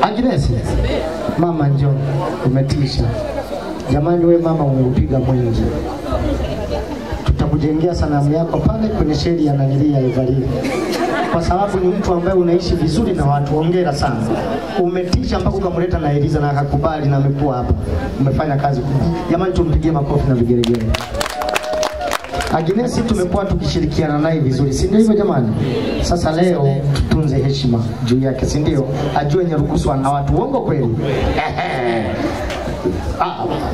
Agnes, mama njoo, umetisha. Jamani wewe mama umeupiga mwingi. Tutakujengea sanamu yako pale kwenye sheli ya Nanilia Evalia. Kwa sababu ni mtu ambaye unaishi vizuri na watu. Hongera sana. Umetisha mpaka ukamleta na Eliza na akakubali na amekuwa hapa. Umefanya kazi kubwa. Jamani tumpigie makofi na vigelegele. Agnes tumekuwa tukishirikiana naye vizuri, si ndio hivyo jamani? Sasa leo tutunze heshima juu yake, si ndio? Ajue Nyarugusu ana watu. Uongo kweli?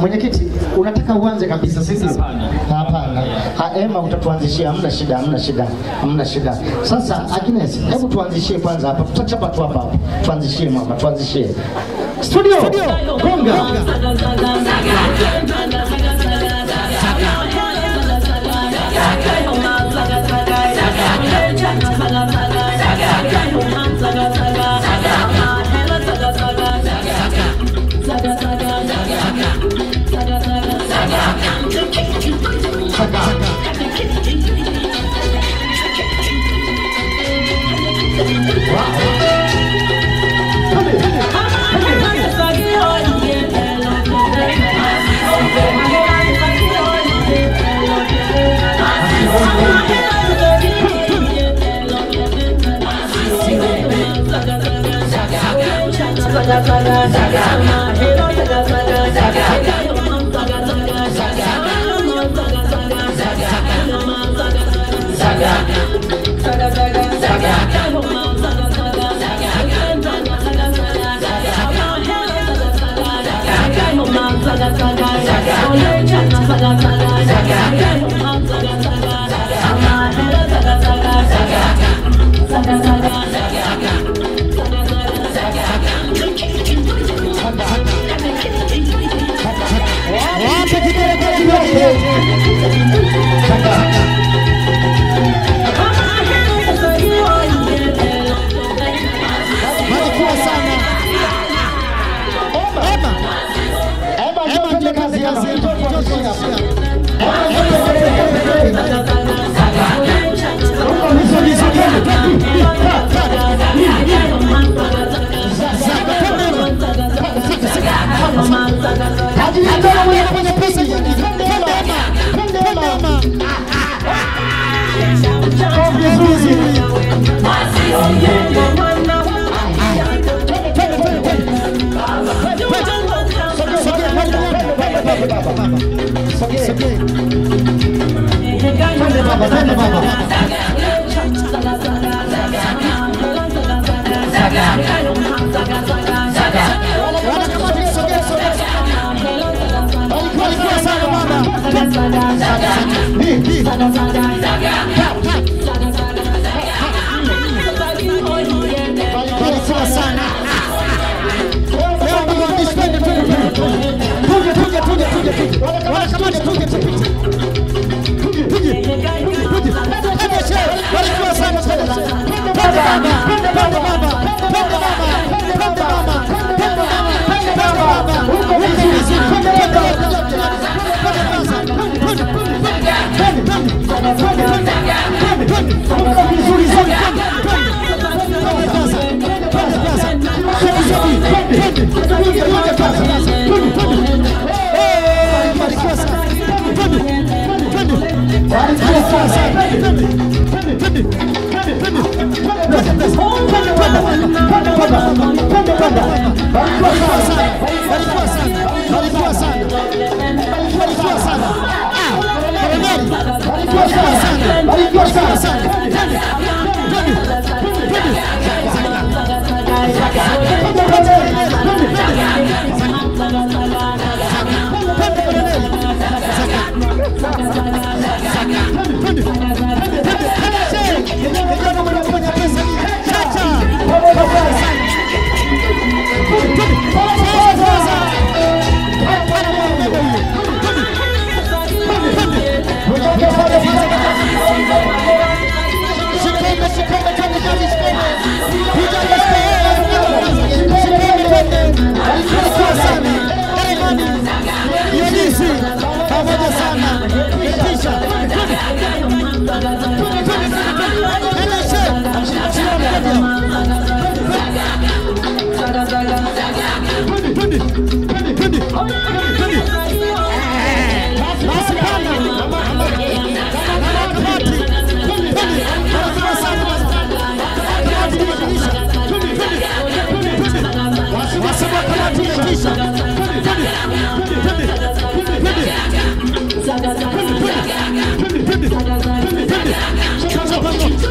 Mwenyekiti, unataka uanze kabisa sisi? Hapana. Emma utatuanzishia, hamna shida, hamna shida, hamna shida. Sasa Agnes, hebu tuanzishie kwanza hapa. Tutachapa tu hapa. Tuanzishie mama, tuanzishie. Studio. Konga. Shikome,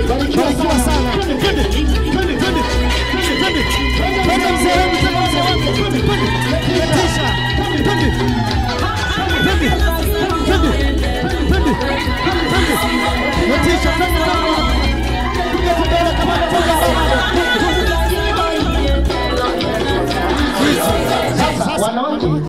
Barikiwa sana.